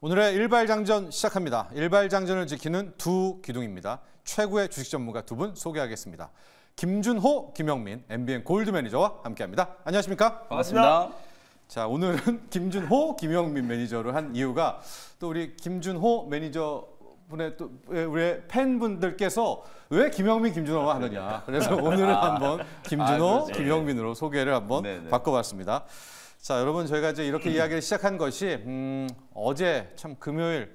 오늘의 일발장전 시작합니다. 일발장전을 지키는 두 기둥입니다. 최고의 주식 전문가 두 분 소개하겠습니다. 김준호, 김영민, MBN 골드 매니저와 함께합니다. 안녕하십니까? 반갑습니다. 자, 오늘은 김준호, 김영민 매니저를 한 이유가 또 우리 김준호 매니저 분의 또 우리 팬분들께서 왜 김영민, 김준호가 하느냐. 그래서 오늘은 한번 김준호, 김영민으로 소개를 한번 바꿔봤습니다. 자, 여러분 저희가 이제 이렇게 이야기를 시작한 것이 어제 참 금요일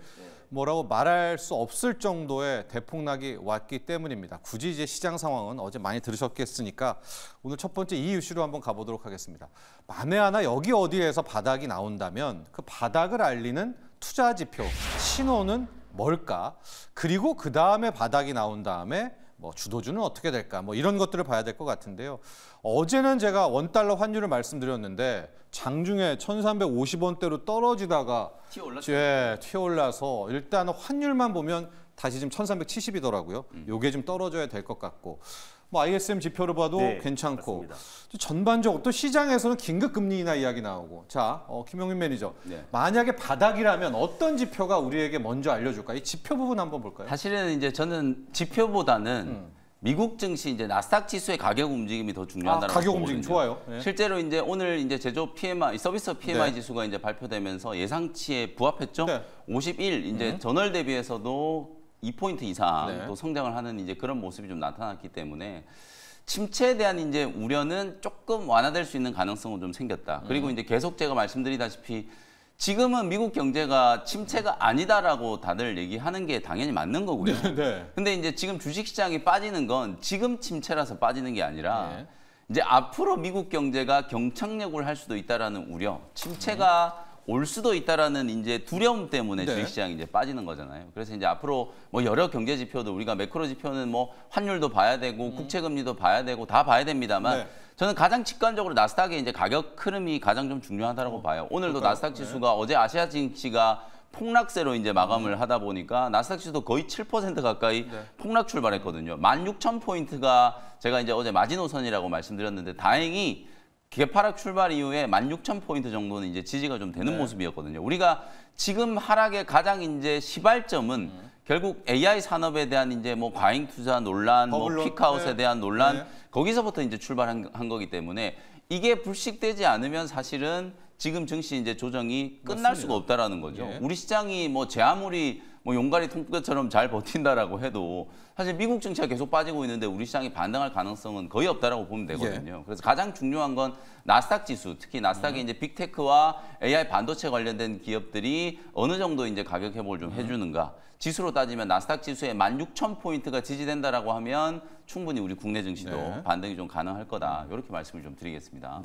뭐라고 말할 수 없을 정도의 대폭락이 왔기 때문입니다. 굳이 이제 시장 상황은 어제 많이 들으셨겠으니까 오늘 첫 번째 이 이슈로 한번 가보도록 하겠습니다. 만에 하나 여기 어디에서 바닥이 나온다면 그 바닥을 알리는 투자 지표, 신호는 뭘까? 그리고 그 다음에 바닥이 나온 다음에 뭐 주도주는 어떻게 될까? 뭐 이런 것들을 봐야 될 것 같은데요. 어제는 제가 원달러 환율을 말씀드렸는데 장중에 1350원대로 떨어지다가 튀어올라서 일단 환율만 보면 다시 지금 1370이더라고요. 요게 좀 떨어져야 될 것 같고 뭐 ISM 지표를 봐도 괜찮고 전반적으로 또 시장에서는 긴급금리 인하 이야기 나오고 자, 김영민 매니저 만약에 바닥이라면 어떤 지표가 우리에게 먼저 알려줄까? 이 지표 부분 한번 볼까요? 사실은 이제 저는 지표보다는 미국 증시 이제 나스닥 지수의 가격 움직임이 더 중요하다고 가격 움직임 좋아요. 실제로 이제 오늘 이제 제조업 PMI, 서비스 PMI 지수가 이제 발표되면서 예상치에 부합했죠. 51 이제 전월 대비해서도 2포인트 이상 또 성장을 하는 이제 그런 모습이 좀 나타났기 때문에 침체에 대한 이제 우려는 조금 완화될 수 있는 가능성은 좀 생겼다. 그리고 이제 계속 제가 말씀드리다시피 지금은 미국 경제가 침체가 아니다라고 다들 얘기하는 게 당연히 맞는 거고요. 근데 이제 지금 주식시장이 빠지는 건 지금 침체라서 빠지는 게 아니라 이제 앞으로 미국 경제가 경착륙을 할 수도 있다라는 우려, 침체가 올 수도 있다라는 이제 두려움 때문에 주식시장이 이제 빠지는 거잖아요. 그래서 이제 앞으로 뭐 여러 경제 지표도 우리가 매크로 지표는 뭐 환율도 봐야 되고 국채금리도 봐야 되고 다 봐야 됩니다만 저는 가장 직관적으로 나스닥의 이제 가격 흐름이 가장 좀 중요하다고 봐요. 오늘도 나스닥 지수가 어제 아시아 증시가 폭락세로 이제 마감을 하다 보니까 나스닥 지수도 거의 7% 가까이 폭락 출발했거든요. 16,000포인트가 제가 이제 어제 마지노선이라고 말씀드렸는데 다행히 개파락 출발 이후에 16,000포인트 정도는 이제 지지가 좀 되는 모습이었거든요. 우리가 지금 하락의 가장 이제 시발점은 결국 AI 산업에 대한 이제 뭐 과잉 투자 논란, 뭐 피크아웃에 대한 논란 거기서부터 이제 출발한 거기 때문에 이게 불식되지 않으면 사실은 지금 증시 이제 조정이 끝날 수가 없다라는 거죠. 우리 시장이 뭐 제 아무리 뭐 용가리 통뼈처럼 잘 버틴다라고 해도 사실 미국 증시가 계속 빠지고 있는데 우리 시장이 반등할 가능성은 거의 없다라고 보면 되거든요. 그래서 가장 중요한 건 나스닥 지수, 특히 나스닥의 이제 빅테크와 AI 반도체 관련된 기업들이 어느 정도 이제 가격 회복을 좀 해주는가. 지수로 따지면 나스닥 지수에 16,000포인트가 지지된다라고 하면 충분히 우리 국내 증시도 반등이 좀 가능할 거다. 이렇게 말씀을 좀 드리겠습니다.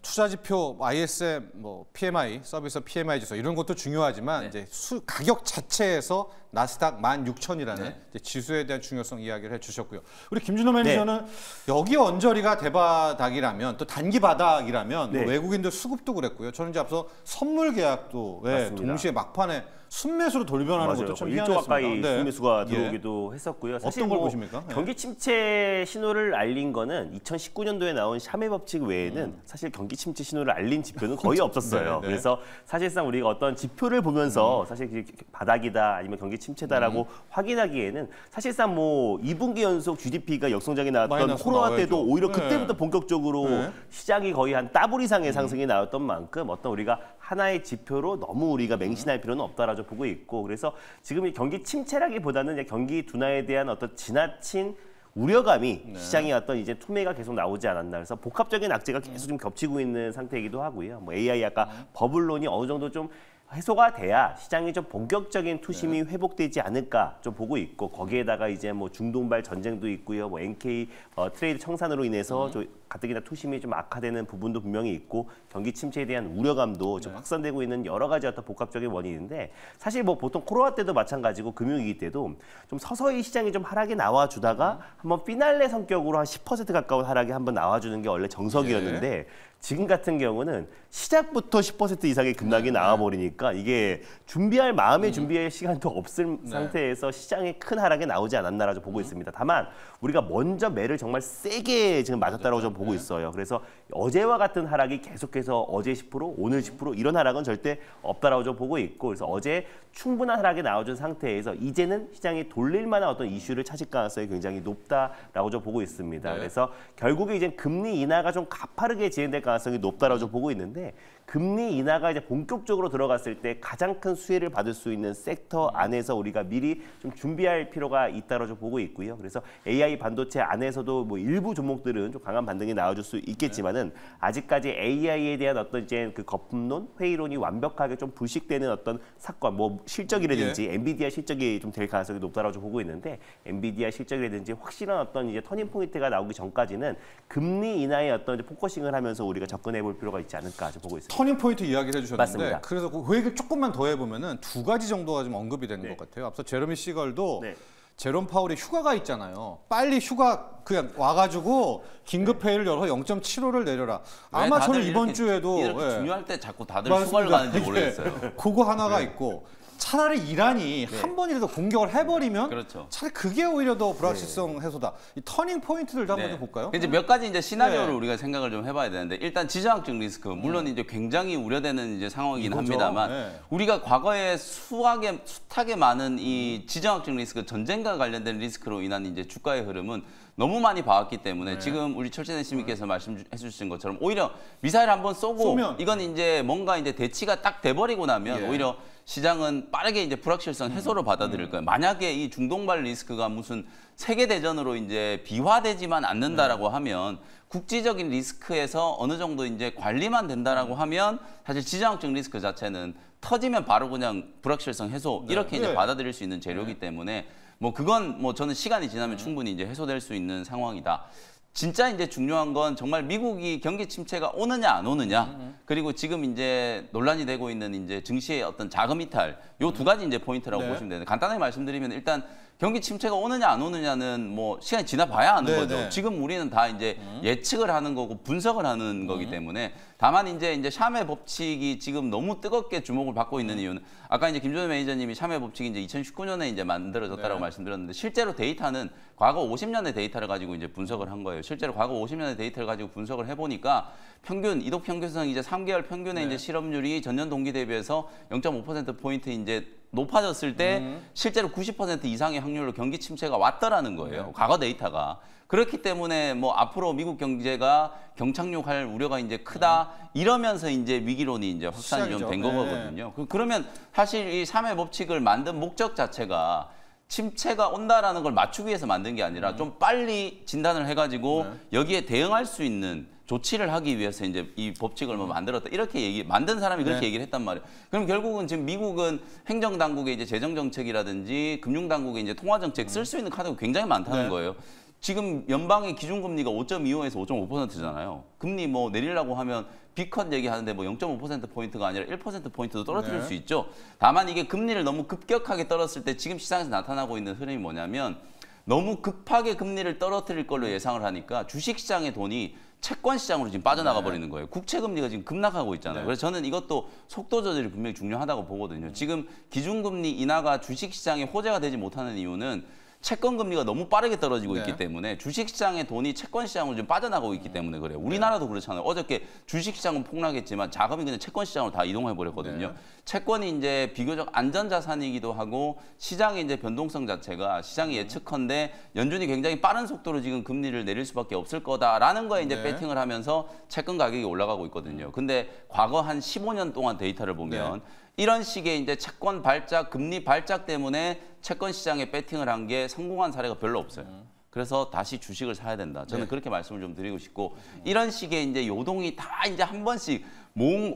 투자 지표, ISM, 뭐 PMI, 서비스 PMI 지수 이런 것도 중요하지만 이제 가격 자체에서 나스닥 16,000이라는 지수에 대한 중요성 이야기를 해주셨고요. 우리 김준호 매니저는 여기 언저리가 대바닥이라면 또 단기 바닥이라면 뭐 외국인들 수급도 그랬고요. 저는 이제 앞서 선물 계약도 동시에 막판에 순매수로 돌변하는 것도 참 1조 가까이 순매수가 들어오기도 했었고요. 사실 어떤 걸 보십니까? 경기 침체 신호를 알린 거는 2019년도에 나온 샤메 법칙 외에는 사실 경기 침체 신호를 알린 지표는 거의 없었어요. 그래서 사실상 우리가 어떤 지표를 보면서 사실 바닥이다 아니면 경기 침체다라고 확인하기에는 사실상 뭐 2분기 연속 GDP가 역성장이 나왔던 코로나 때도 오히려 그때부터 본격적으로 시장이 거의 한 더블 이상의 상승이 나왔던 만큼 어떤 우리가 하나의 지표로 너무 우리가 맹신할 필요는 없다라고 보고 있고 그래서 지금 이 경기 침체라기보다는 이제 경기 둔화에 대한 어떤 지나친 우려감이 시장에 어떤 이제 투매가 계속 나오지 않았나 그래서 복합적인 악재가 계속 좀 겹치고 있는 상태이기도 하고요. 뭐 AI 아까 버블론이 어느 정도 좀 해소가 돼야 시장이 좀 본격적인 투심이 회복되지 않을까 좀 보고 있고 거기에다가 이제 뭐 중동발 전쟁도 있고요. 뭐 NK 트레이드 청산으로 인해서 가뜩이나 투심이 좀 악화되는 부분도 분명히 있고 경기 침체에 대한 우려감도 좀 확산되고 있는 여러 가지 어떤 복합적인 원인인데 사실 뭐 보통 코로나 때도 마찬가지고 금융위기 때도 좀 서서히 시장이 좀 하락이 나와주다가 한번 피날레 성격으로 한 10% 가까운 하락이 한번 나와주는 게 원래 정석이었는데 지금 같은 경우는 시작부터 10% 이상의 급락이 나와버리니까 이게 준비할 마음의 준비할 시간도 없을 상태에서 시장에 큰 하락이 나오지 않았나라고 보고 있습니다. 다만 우리가 먼저 매를 정말 세게 지금 맞았다라고 좀 보고 있어요. 그래서 어제와 같은 하락이 계속해서 어제 10%, 오늘 10% 이런 하락은 절대 없다라고 좀 보고 있고, 그래서 어제 충분한 하락이 나와준 상태에서 이제는 시장이 돌릴 만한 어떤 이슈를 찾을 가능성이 굉장히 높다라고 좀 보고 있습니다. 그래서 결국에 이제 금리 인하가 좀 가파르게 진행될 가능성이 높다라고 좀 보고 있는데, 금리 인하가 이제 본격적으로 들어갔을 때 가장 큰 수혜를 받을 수 있는 섹터 안에서 우리가 미리 좀 준비할 필요가 있다고 좀 보고 있고요. 그래서 AI 반도체 안에서도 뭐 일부 종목들은 좀 강한 반등이 나와줄 수 있겠지만은 아직까지 AI에 대한 어떤 이제 그 거품론, 회의론이 완벽하게 좀 불식되는 어떤 사건, 뭐 실적이라든지 엔비디아 실적이 좀 될 가능성이 높다고 좀 보고 있는데, 엔비디아 실적이라든지 확실한 어떤 이제 터닝 포인트가 나오기 전까지는 금리 인하에 어떤 이제 포커싱을 하면서 우리가 접근해 볼 필요가 있지 않을까 좀 보고 있습니다. 터닝 포인트 이야기를 해주셨는데, 맞습니다. 그래서 그 얘기를 조금만 더 해보면은 두 가지 정도가 좀 언급이 되는 네. 것 같아요. 앞서 제러미 시걸도 네. 제롬 파월이 휴가가 있잖아요. 빨리 휴가 그냥 와가지고 긴급 회의를 열어서 0.75를 내려라. 아마 저는 이번 주에도 이렇게 중요할 때 자꾸 다들 맞습니다. 휴가를 가는지 모르겠어요. 그거 하나가 있고, 차라리 이란이 한 번이라도 공격을 해버리면 그렇죠. 차라리 그게 오히려 더 불확실성 해소다. 이 터닝 포인트들도 한번 네. 좀 볼까요? 이제 몇 가지 이제 시나리오를 네. 우리가 생각을 좀 해봐야 되는데, 일단 지정학적 리스크, 물론 이제 굉장히 우려되는 이제 상황이긴 이거죠. 합니다만, 네. 우리가 과거에 숱하게 많은 이 지정학적 리스크, 전쟁과 관련된 리스크로 인한 이제 주가의 흐름은 너무 많이 봐왔기 때문에 지금 우리 철진혜 시민께서 말씀해 주신 것처럼 오히려 미사일 한번 쏘고 이건 이제 뭔가 이제 대치가 딱 돼버리고 나면 오히려 시장은 빠르게 이제 불확실성 해소로 받아들일 거예요. 만약에 이 중동발 리스크가 무슨 세계 대전으로 이제 비화되지만 않는다라고 하면, 국지적인 리스크에서 어느 정도 이제 관리만 된다라고 하면 사실 지정학적 리스크 자체는 터지면 바로 그냥 불확실성 해소 이렇게 이제 받아들일 수 있는 재료이기 때문에 뭐 그건 뭐 저는 시간이 지나면 충분히 이제 해소될 수 있는 상황이다. 진짜 이제 중요한 건 정말 미국이 경기 침체가 오느냐 안 오느냐, 그리고 지금 이제 논란이 되고 있는 이제 증시의 어떤 자금 이탈, 요 두 가지 이제 포인트라고 보시면 되는데, 간단하게 말씀드리면 일단 경기 침체가 오느냐 안 오느냐는 뭐 시간이 지나봐야 아는 거죠. 지금 우리는 다 이제 예측을 하는 거고 분석을 하는 거기 때문에, 다만 이제 샴의 법칙이 지금 너무 뜨겁게 주목을 받고 있는 이유는, 아까 이제 김준호 매니저님이 샴의 법칙이 이제 2019년에 이제 만들어졌다라고 말씀드렸는데, 실제로 데이터는 과거 50년의 데이터를 가지고 이제 분석을 한 거예요. 실제로 과거 50년의 데이터를 가지고 분석을 해보니까 평균 이동 평균성 이제 3개월 평균의 이제 실업률이 전년 동기 대비해서 0.5% 포인트 이제 높아졌을 때 실제로 90% 이상의 확률로 경기 침체가 왔더라는 거예요. 과거 데이터가. 그렇기 때문에 뭐 앞으로 미국 경제가 경착륙할 우려가 이제 크다 이러면서 이제 위기론이 이제 확산이 좀 된 거거든요. 그러면 사실 이 3의 법칙을 만든 목적 자체가 침체가 온다라는 걸 맞추기 위해서 만든 게 아니라 좀 빨리 진단을 해가지고 여기에 대응할 수 있는 조치를 하기 위해서 이제 이 법칙을 뭐 만들었다 이렇게 만든 사람이 그렇게 얘기를 했단 말이에요. 그럼 결국은 지금 미국은 행정 당국의 이제 재정 정책이라든지 금융 당국의 이제 통화 정책 쓸 수 있는 카드가 굉장히 많다는 거예요. 지금 연방의 기준금리가 5.25에서 5.5%잖아요. 금리 뭐 내리려고 하면 B컷 얘기하는데 뭐 0.5%포인트가 아니라 1%포인트도 떨어뜨릴 수 있죠. 다만 이게 금리를 너무 급격하게 떨었을 때 지금 시장에서 나타나고 있는 흐름이 뭐냐면, 너무 급하게 금리를 떨어뜨릴 걸로 예상을 하니까 주식시장의 돈이 채권 시장으로 지금 빠져나가 버리는 거예요. 국채 금리가 지금 급락하고 있잖아요. 그래서 저는 이것도 속도 조절이 분명히 중요하다고 보거든요. 지금 기준금리 인하가 주식시장에 호재가 되지 못하는 이유는 채권 금리가 너무 빠르게 떨어지고 있기 때문에 주식시장의 돈이 채권 시장으로 좀 빠져나가고 있기 때문에 그래요. 우리나라도 그렇잖아요. 어저께 주식시장은 폭락했지만 자금이 그냥 채권 시장으로 다 이동해 버렸거든요. 채권이 이제 비교적 안전자산이기도 하고, 시장의 이제 변동성 자체가 시장이 예측컨대 연준이 굉장히 빠른 속도로 지금 금리를 내릴 수밖에 없을 거다라는 거에 이제 배팅을 하면서 채권 가격이 올라가고 있거든요. 근데 과거 한 15년 동안 데이터를 보면 이런 식의 이제 채권 발작, 금리 발작 때문에 채권 시장에 배팅을 한 게 성공한 사례가 별로 없어요. 그래서 다시 주식을 사야 된다. 저는 그렇게 말씀을 좀 드리고 싶고, 이런 식의 이제 요동이 다 이제 한 번씩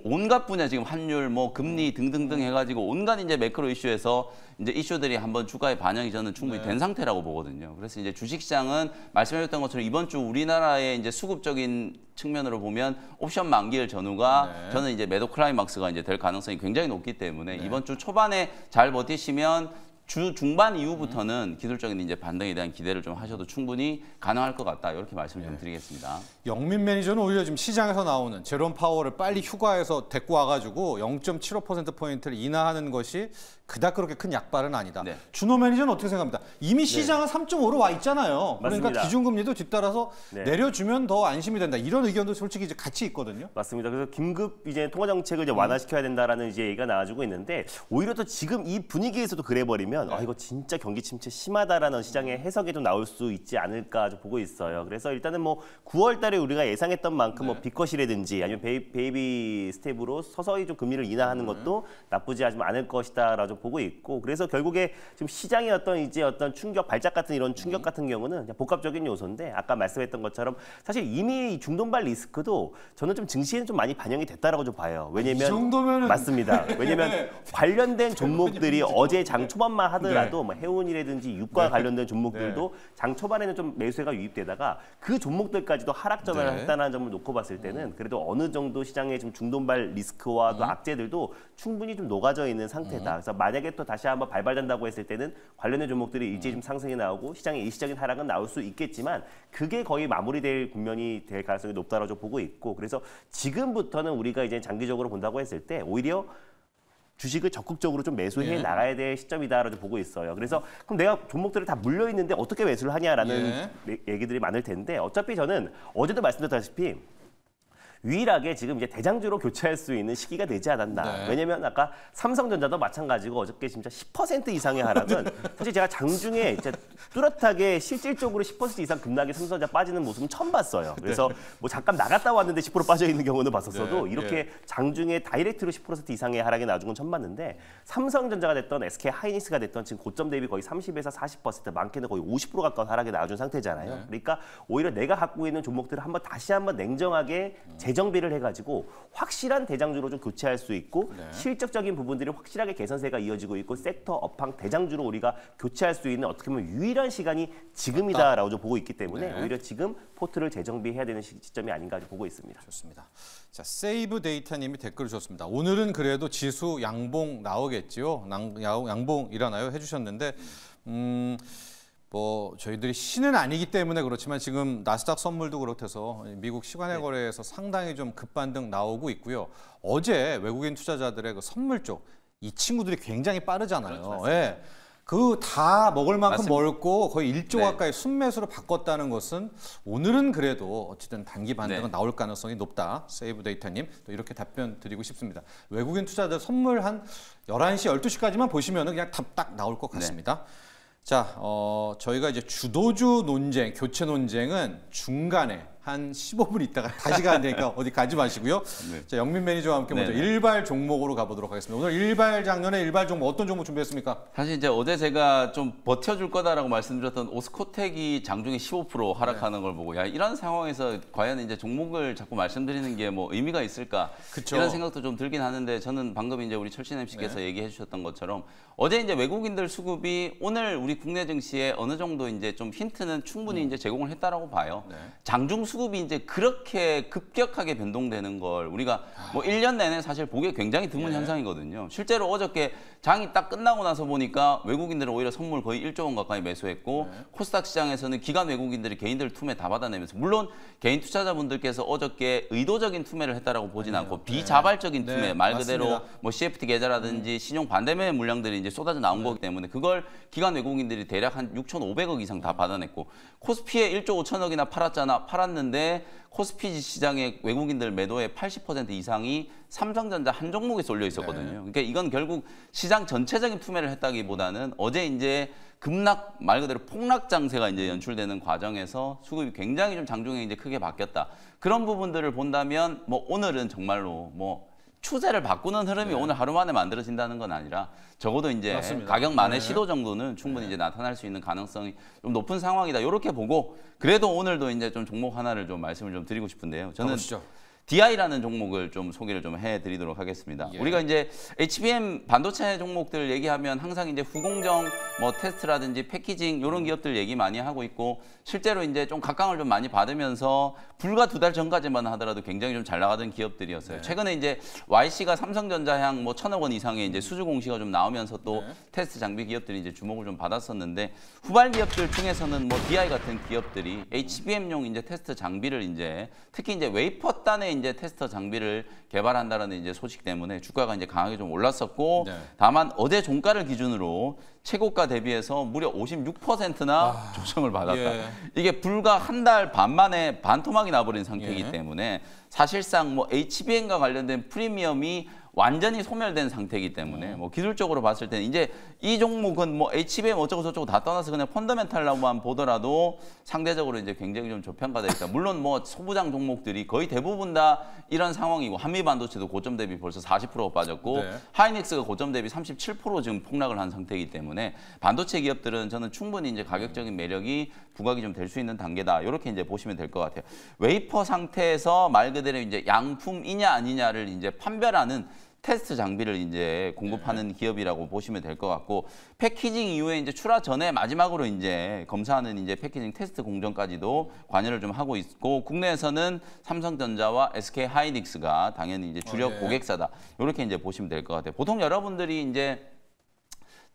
온갖 분야 지금 환율, 뭐 금리 등등등 해가지고 온갖 이제 매크로 이슈에서 이제 이슈들이 한번 주가에 반영이 저는 충분히 된 상태라고 보거든요. 그래서 이제 주식시장은 말씀해줬던 것처럼 이번 주 우리나라의 이제 수급적인 측면으로 보면 옵션 만기일 전후가 저는 이제 매도 클라이막스가 이제 될 가능성이 굉장히 높기 때문에 이번 주 초반에 잘 버티시면 주 중반 이후부터는 기술적인 이제 반등에 대한 기대를 좀 하셔도 충분히 가능할 것 같다. 이렇게 말씀을 좀 드리겠습니다. 영민 매니저는 오히려 지금 시장에서 나오는 제롬 파월을 빨리 휴가에서 데리고 와가지고 0.75%포인트를 인하하는 것이 그닥 그렇게 큰 약발은 아니다. 네. 준호 매니저는 어떻게 생각합니다? 이미 시장은 3.5로 와 있잖아요. 그러니까 맞습니다. 기준금리도 뒤따라서 내려주면 더 안심이 된다. 이런 의견도 솔직히 이제 같이 있거든요. 맞습니다. 그래서 긴급 이제 통화 정책을 이제 완화시켜야 된다라는 이제 얘기가 나와주고 있는데 오히려 또 지금 이 분위기에서도 그래 버리면 아 이거 진짜 경기 침체 심하다라는 시장의 해석이 좀 나올 수 있지 않을까 좀 보고 있어요. 그래서 일단은 뭐 9월달에 우리가 예상했던 만큼 뭐 빅컷이라든지 아니면 베이비 스텝으로 서서히 좀 금리를 인하하는 것도 나쁘지 않을 것이다라고 보고 있고 그래서 결국에 지금 시장의 어떤 충격 발작 같은 이런 충격 같은 경우는 그냥 복합적인 요소인데 아까 말씀했던 것처럼 사실 이미 중동발 리스크도 저는 좀 증시에는 좀 많이 반영이 됐다라고 좀 봐요. 왜냐면 이 정도면은 맞습니다. 왜냐면 관련된 종목들이 어제 장 초반만 하더라도 뭐 해운이라든지 유가 관련된 종목들도 장 초반에는 좀 매수세가 유입되다가 그 종목들까지도 하락 전환을 했다는 점을 놓고 봤을 때는 그래도 어느 정도 시장의 좀 중동발 리스크와 또 악재들도 충분히 좀 녹아져 있는 상태다. 그래서 만약에 또 다시 한번 발발된다고 했을 때는 관련된 종목들이 일제히 좀 상승이 나오고 시장의 일시적인 하락은 나올 수 있겠지만 그게 거의 마무리될 국면이 될 가능성이 높다라고 보고 있고 그래서 지금부터는 우리가 이제 장기적으로 본다고 했을 때 오히려 주식을 적극적으로 좀 매수해 나가야 될 시점이다라고 보고 있어요. 그래서 그럼 내가 종목들을 다 물려 있는데 어떻게 매수를 하냐라는 얘기들이 많을 텐데 어차피 저는 어제도 말씀드렸다시피 유일하게 지금 이제 대장주로 교체할 수 있는 시기가 되지 않았나. 왜냐면 아까 삼성전자도 마찬가지고 어저께 진짜 10% 이상의 하락은 사실 제가 장중에 진짜 뚜렷하게 실질적으로 10% 이상 급락이 삼성전자 빠지는 모습은 처음 봤어요. 그래서 뭐 잠깐 나갔다 왔는데 10% 빠져 있는 경우는 봤었어도 이렇게 장중에 다이렉트로 10% 이상의 하락이 나준 건 처음 봤는데 삼성전자가 됐던 SK 하이닉스가 됐던 지금 고점 대비 거의 30에서 40% 많게는 거의 50% 가까운 하락이 나준 상태잖아요. 그러니까 오히려 내가 갖고 있는 종목들을 다시 한번 냉정하게 재정비를 해가지고 확실한 대장주로 좀 교체할 수 있고 실적적인 부분들이 확실하게 개선세가 이어지고 있고 섹터 업황 대장주로 우리가 교체할 수 있는 어떻게 보면 유일한 시간이 지금이다라고 좀 보고 있기 때문에 오히려 지금 포트를 재정비해야 되는 시점이 아닌가 좀 보고 있습니다. 좋습니다. 자, 세이브 데이터님이 댓글을 주셨습니다. 오늘은 그래도 지수 양봉 나오겠지요? 양봉 일어나요? 해주셨는데 뭐 저희들이 신은 아니기 때문에 그렇지만 지금 나스닥 선물도 그렇대서 미국 시간외 거래에서 상당히 좀 급반등 나오고 있고요. 어제 외국인 투자자들의 그 선물 쪽 이 친구들이 굉장히 빠르잖아요. 예. 그 다 먹을 만큼 먹고 거의 1조 가까이 순매수로 바꿨다는 것은 오늘은 그래도 어쨌든 단기 반등은 나올 가능성이 높다. 세이브 데이터님 또 이렇게 답변 드리고 싶습니다. 외국인 투자자들 선물 한 11시, 12시까지만 보시면 그냥 딱 나올 것 같습니다. 자, 저희가 이제 주도주 논쟁, 교체 논쟁은 중간에 한 15분 있다가 다시 가야 되니까 어디 가지 마시고요. 자, 영민 매니저와 함께 먼저 일발 종목으로 가보도록 하겠습니다. 오늘 일발 작년에 일발 종목 어떤 종목 준비했습니까? 사실 이제 어제 제가 좀 버텨줄 거다라고 말씀드렸던 오스코텍이 장중에 15% 하락하는 걸 보고 야 이런 상황에서 과연 이제 종목을 자꾸 말씀드리는 게 뭐 의미가 있을까 이런 생각도 좀 들긴 하는데 저는 방금 이제 우리 철신 MC께서 얘기해 주셨던 것처럼 어제 이제 외국인들 수급이 오늘 우리 국내 증시에 어느 정도 이제 좀 힌트는 충분히 이제 제공을 했다라고 봐요. 장중 수급이 이제 그렇게 급격하게 변동되는 걸 우리가 뭐 1년 내내 사실 보기 굉장히 드문 현상이거든요. 실제로 어저께 장이 딱 끝나고 나서 보니까 외국인들은 오히려 선물 거의 1조 원 가까이 매수했고 코스닥 시장에서는 기관 외국인들이 개인들 투매 다 받아내면서 물론 개인 투자자분들께서 어저께 의도적인 투매를 했다라고 보진 않고 비자발적인 투매 말 그대로 맞습니다. 뭐 CFT 계좌라든지 신용 반대매 물량들이 이제 쏟아져 나온 거기 때문에 그걸 기관 외국인들이 대략 한 6,500억 이상 다 받아냈고 코스피에 1조 5천억이나 팔았는데 코스피 시장의 외국인들 매도의 80% 이상이 삼성전자 한 종목에 쏠려 있었거든요. 그러니까 이건 결국 시장 전체적인 투매를 했다기보다는 어제 이제 급락 말 그대로 폭락 장세가 이제 연출되는 과정에서 수급이 굉장히 좀 장중에 이제 크게 바뀌었다. 그런 부분들을 본다면 뭐 오늘은 정말로 뭐 추세를 바꾸는 흐름이 오늘 하루 만에 만들어진다는 건 아니라 적어도 이제 맞습니다. 가격 만회 시도 정도는 충분히 이제 나타날 수 있는 가능성이 좀 높은 상황이다. 이렇게 보고 그래도 오늘도 이제 좀 종목 하나를 좀 말씀을 좀 드리고 싶은데요. 저는 DI라는 종목을 좀 소개를 좀 해드리도록 하겠습니다. 예. 우리가 이제 HBM 반도체 종목들 얘기하면 항상 이제 후공정, 뭐 테스트라든지 패키징 이런 기업들 얘기 많이 하고 있고 실제로 이제 좀 각광을 좀 많이 받으면서 불과 2달 전까지만 하더라도 굉장히 좀 잘 나가던 기업들이었어요. 네. 최근에 이제 YC가 삼성전자 향 뭐 1,000억 원 이상의 이제 수주 공시가 좀 나오면서 또 네. 테스트 장비 기업들이 이제 주목을 좀 받았었는데 후발 기업들 중에서는 뭐 DI 같은 기업들이 HBM용 이제 테스트 장비를 이제 특히 이제 웨이퍼 단의 이제 테스터 장비를 개발한다라는 이제 소식 때문에 주가가 이제 강하게 좀 올랐었고 네. 다만 어제 종가를 기준으로 최고가 대비해서 무려 56%나 조정을 받았다. 예. 이게 불과 한 달 반 만에 반토막이 나버린 상태이기 예. 때문에 사실상 뭐 HBM과 관련된 프리미엄이 완전히 소멸된 상태이기 때문에 뭐 기술적으로 봤을 때는 이제 이 종목은 뭐 HBM 어쩌고 저쩌고 다 떠나서 그냥 펀더멘탈로만 보더라도 상대적으로 이제 굉장히 좀 저평가돼 있다. 물론 뭐 소부장 종목들이 거의 대부분 다 이런 상황이고 한미 반도체도 고점 대비 벌써 40% 빠졌고 네. 하이닉스가 고점 대비 37% 지금 폭락을 한 상태이기 때문에 반도체 기업들은 저는 충분히 이제 가격적인 매력이 부각이 좀 될 수 있는 단계다. 이렇게 이제 보시면 될 것 같아요. 웨이퍼 상태에서 말 그대로 이제 양품이냐 아니냐를 이제 판별하는 테스트 장비를 이제 공급하는 기업이라고 보시면 될 것 같고 패키징 이후에 이제 출하 전에 마지막으로 이제 검사하는 이제 패키징 테스트 공정까지도 관여를 좀 하고 있고 국내에서는 삼성전자와 SK 하이닉스가 당연히 이제 주력 네. 고객사다. 이렇게 이제 보시면 될 것 같아요. 보통 여러분들이 이제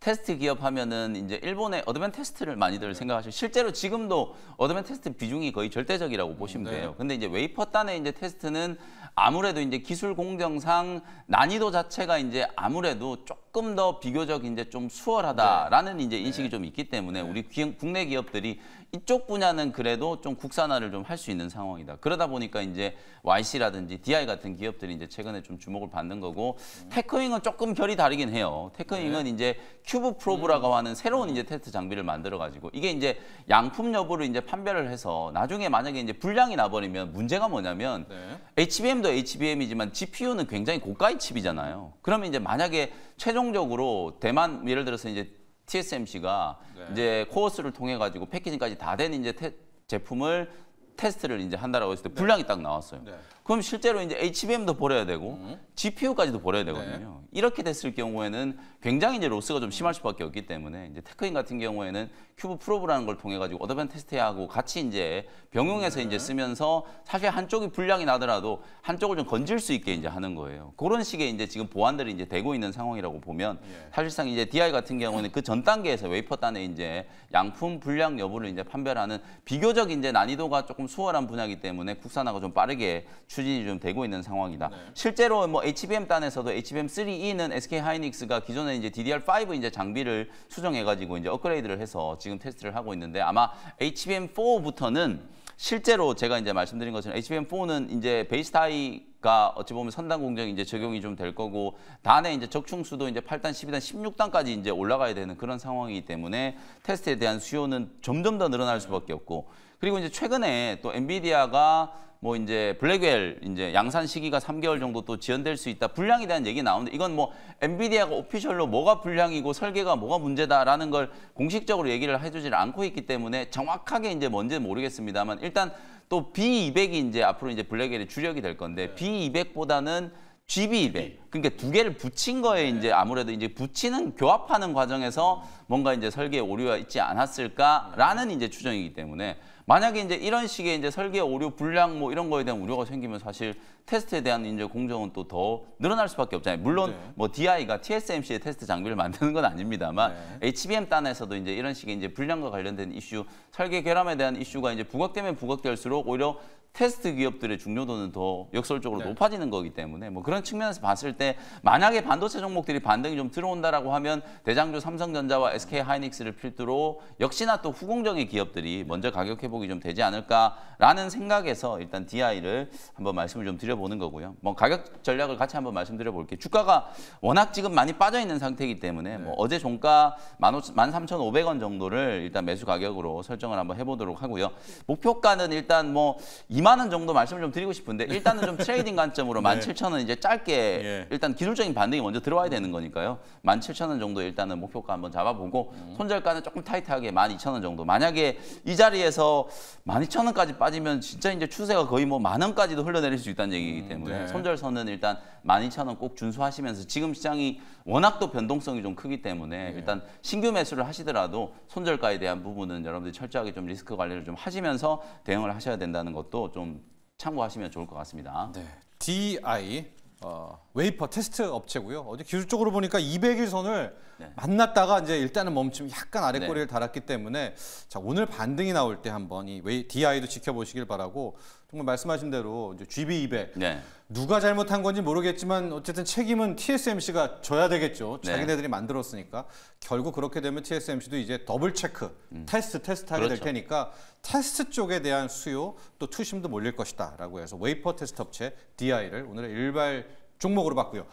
테스트 기업 하면은 이제 일본의 어드밴테스트를 많이들 생각하시고 실제로 지금도 어드밴테스트 비중이 거의 절대적이라고 보시면 돼요. 근데 이제 웨이퍼 단의 이제 테스트는 아무래도 이제 기술 공정상 난이도 자체가 이제 아무래도 조금 더 비교적 이제 좀 수월하다라는 이제 인식이 좀 있기 때문에 우리 국내 기업들이 이쪽 분야는 그래도 좀 국산화를 좀 할 수 있는 상황이다. 그러다 보니까 이제 YC라든지 DI 같은 기업들이 이제 최근에 좀 주목을 받는 거고 테크윙은 조금 결이 다르긴 해요. 테크윙은 이제 큐브 프로브라고 하는 새로운 이제 테스트 장비를 만들어 가지고 이게 이제 양품 여부를 이제 판별을 해서 나중에 만약에 이제 불량이 나버리면 문제가 뭐냐면 HBM도 HBM이지만 GPU는 굉장히 고가의 칩이잖아요. 그러면 이제 만약에 최종적으로 대만 예를 들어서 이제 TSMC가 이제 코어스를 통해 가지고 패키징까지 다 된 이제 제품을 테스트를 이제 한다라고 했을 때 불량이 딱 나왔어요. 그럼 실제로 이제 HBM도 버려야 되고 GPU까지도 버려야 되거든요. 이렇게 됐을 경우에는 굉장히 이제 로스가 좀 심할 수밖에 없기 때문에 이제 테크인 같은 경우에는 큐브 프로브라는 걸 통해 가지고 어드밴테스트하고 같이 이제 병용해서 이제 쓰면서 사실 한쪽이 불량이 나더라도 한쪽을 좀 건질 수 있게 이제 하는 거예요. 그런 식의 이제 지금 보완들이 이제 되고 있는 상황이라고 보면 사실상 이제 DI 같은 경우는 그 전 단계에서 웨이퍼 단에 이제 양품 불량 여부를 이제 판별하는 비교적 이제 난이도가 조금 수월한 분야이기 때문에 국산화가 좀 빠르게 추진이 좀 되고 있는 상황이다. 실제로 뭐 HBM 단에서도 HBM3E는 SK 하이닉스가 기존에 이제 DDR5 이제 장비를 수정해가지고 이제 업그레이드를 해서 지금 테스트를 하고 있는데 아마 HBM4부터는 실제로 제가 이제 말씀드린 것처럼 HBM4는 이제 베이스 타이가 어찌 보면 선단 공정이 이제 적용이 좀 될 거고 단에 이제 적충수도 이제 8단, 12단, 16단까지 이제 올라가야 되는 그런 상황이기 때문에 테스트에 대한 수요는 점점 더 늘어날 수밖에 없고 그리고 이제 최근에 또 엔비디아가 뭐 이제 블랙웰 이제 양산 시기가 3개월 정도 또 지연될 수 있다. 불량에 대한 얘기 나오는데 이건 뭐 엔비디아가 오피셜로 뭐가 불량이고 설계가 뭐가 문제다라는 걸 공식적으로 얘기를 해주질 않고 있기 때문에 정확하게 이제 뭔지는 모르겠습니다만 일단 또 B200이 이제 앞으로 이제 블랙웰의 주력이 될 건데 B200보다는 GB200 그러니까 두 개를 붙인 거에 이제 아무래도 이제 붙이는 교합하는 과정에서 뭔가 이제 설계에 오류가 있지 않았을까라는 이제 추정이기 때문에 만약에 이제 이런 식의 이제 설계 오류, 불량 뭐 이런 거에 대한 우려가 생기면 사실 테스트에 대한 이제 공정은 또 더 늘어날 수밖에 없잖아요. 물론 뭐 DI가 TSMC의 테스트 장비를 만드는 건 아닙니다만 HBM 단에서도 이제 이런 식의 이제 불량과 관련된 이슈, 설계 결함에 대한 이슈가 이제 부각되면 부각될수록 오히려 테스트 기업들의 중요도는 더 역설적으로 높아지는 거기 때문에 뭐 그런 측면에서 봤을 때 만약에 반도체 종목들이 반등이 좀 들어온다라고 하면 대장주 삼성전자와 SK 하이닉스를 필두로 역시나 또 후공정의 기업들이 먼저 가격 회복이 좀 되지 않을까라는 생각에서 일단 DI를 한번 말씀을 좀 드려보는 거고요. 뭐 가격 전략을 같이 한번 말씀드려 볼게요. 주가가 워낙 지금 많이 빠져 있는 상태이기 때문에 뭐 어제 종가 13,500원 정도를 일단 매수 가격으로 설정을 한번 해보도록 하고요. 목표가는 일단 뭐 2만 원 정도 말씀을 좀 드리고 싶은데 일단은 좀 트레이딩 관점으로 네. 17,000원 이제 짧게 예. 일단 기술적인 반등이 먼저 들어와야 되는 거니까요. 17,000원 정도 일단은 목표가 한번 잡아보고 손절가는 조금 타이트하게 12,000원 정도. 만약에 이 자리에서 12,000원까지 빠지면 진짜 이제 추세가 거의 뭐 10,000원까지도 흘러내릴 수 있다는 얘기이기 때문에 네. 손절선은 일단 12,000원 꼭 준수하시면서 지금 시장이 워낙 또 변동성이 좀 크기 때문에 일단 신규 매수를 하시더라도 손절가에 대한 부분은 여러분들이 철저하게 좀 리스크 관리를 좀 하시면서 대응을 하셔야 된다는 것도 좀 참고하시면 좋을 것 같습니다. 네. DI 웨이퍼 테스트 업체고요. 어제 기술적으로 보니까 200일 선을 만났다가 이제 일단은 멈춤 약간 아래 꼬리를 달았기 때문에 자, 오늘 반등이 나올 때 한번 이 DI도 지켜보시길 바라고 정말 말씀하신 대로 이제 GB200 누가 잘못한 건지 모르겠지만 어쨌든 책임은 TSMC가 져야 되겠죠. 자기네들이 만들었으니까 결국 그렇게 되면 TSMC도 이제 더블 체크 테스트하게 될 테니까 테스트 쪽에 대한 수요 또 투심도 몰릴 것이다라고 해서 웨이퍼 테스트 업체 DI를 오늘의 일발 종목으로 봤고요.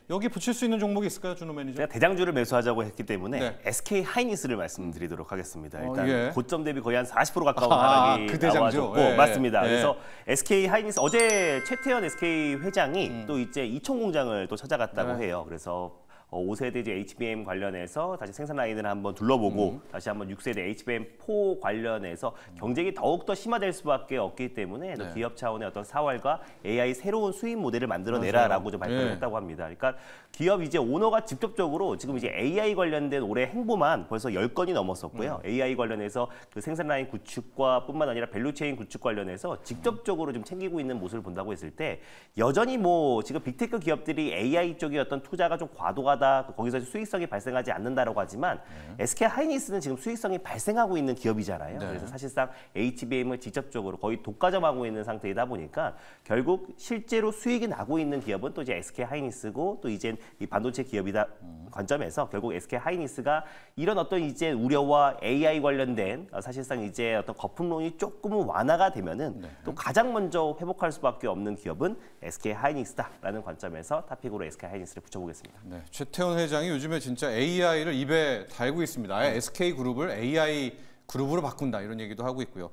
여기 붙일 수 있는 종목이 있을까요, 준호 매니저? 제가 대장주를 매수하자고 했기 때문에 SK 하이닉스를 말씀드리도록 하겠습니다. 일단 고점 대비 거의 한 40% 가까운 하락이 나와줬고 맞습니다. 그래서 SK 하이닉스 어제 최태현 SK 회장이 또 이제 이천 공장을 또 찾아갔다고 해요. 그래서 5세대 이제 HBM 관련해서 다시 생산 라인을 한번 둘러보고 다시 한번 6세대 HBM4 관련해서 경쟁이 더욱더 심화될 수밖에 없기 때문에 또 기업 차원의 어떤 사활과 AI 새로운 수입 모델을 만들어내라라고 좀 발표를 했다고 합니다. 그러니까 기업 이제 오너가 직접적으로 지금 이제 AI 관련된 올해 행보만 벌써 10건이 넘었었고요. AI 관련해서 그 생산 라인 구축과 뿐만 아니라 밸류체인 구축 관련해서 직접적으로 좀 챙기고 있는 모습을 본다고 했을 때 여전히 뭐 지금 빅테크 기업들이 AI 쪽의 어떤 투자가 좀 과도하다 거기서 수익성이 발생하지 않는다라고 하지만 SK 하이닉스는 지금 수익성이 발생하고 있는 기업이잖아요. 그래서 사실상 HBM을 직접적으로 거의 독과점하고 있는 상태이다 보니까 결국 실제로 수익이 나고 있는 기업은 또 이제 SK 하이닉스고 또 이제 이 반도체 기업이다 관점에서 결국 SK 하이닉스가 이런 어떤 이제 우려와 AI 관련된 사실상 이제 어떤 거품론이 조금은 완화가 되면은 또 가장 먼저 회복할 수밖에 없는 기업은 SK 하이닉스다라는 관점에서 타픽으로 SK 하이닉스를 붙여보겠습니다. 최태원 회장이 요즘에 진짜 AI를 입에 달고 있습니다. 아예 SK 그룹을 AI 그룹으로 바꾼다 이런 얘기도 하고 있고요.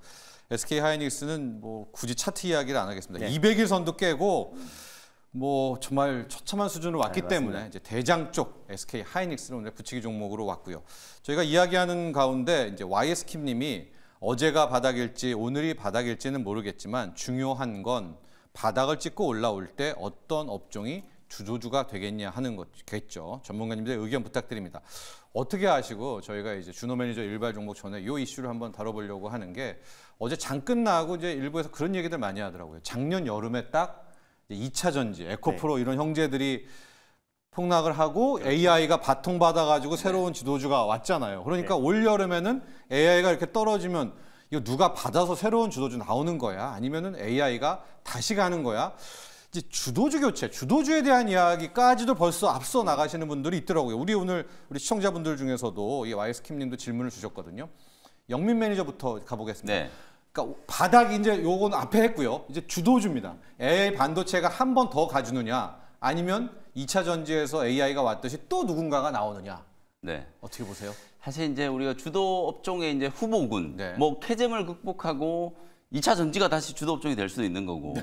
SK 하이닉스는 뭐 굳이 차트 이야기를 안 하겠습니다. 200일 선도 깨고 뭐 정말 처참한 수준으로 왔기 때문에 이제 대장 쪽 SK 하이닉스를 오늘 붙이기 종목으로 왔고요. 저희가 이야기하는 가운데 이제 YS킴님이 어제가 바닥일지 오늘이 바닥일지는 모르겠지만 중요한 건 바닥을 찍고 올라올 때 어떤 업종이 주도주가 되겠냐 하는 거겠죠. 전문가님들의 의견 부탁드립니다. 어떻게 아시고 저희가 이제 준호 매니저 일발 종목 전에 이 이슈를 한번 다뤄보려고 하는 게 어제 장 끝나고 이제 일부에서 그런 얘기들 많이 하더라고요. 작년 여름에 딱 2차 전지, 에코프로 이런 형제들이 폭락을 하고 AI가 바통 받아가지고 새로운 지도주가 왔잖아요. 그러니까 올 여름에는 AI가 이렇게 떨어지면 이거 누가 받아서 새로운 지도주 나오는 거야? 아니면은 AI가 다시 가는 거야? 이제 주도주 교체, 주도주에 대한 이야기까지도 벌써 앞서 나가시는 분들이 있더라고요. 우리 시청자분들 중에서도 이 YS킴님도 질문을 주셨거든요. 영민 매니저부터 가보겠습니다. 그러니까 바닥이 이제 요건 앞에 했고요. 이제 주도주입니다. AI 반도체가 한 번 더 가주느냐, 아니면 2차 전지에서 AI가 왔듯이 또 누군가가 나오느냐. 어떻게 보세요? 사실 이제 우리가 주도 업종의 이제 후보군, 뭐 캐즘을 극복하고 2차 전지가 다시 주도 업종이 될 수도 있는 거고.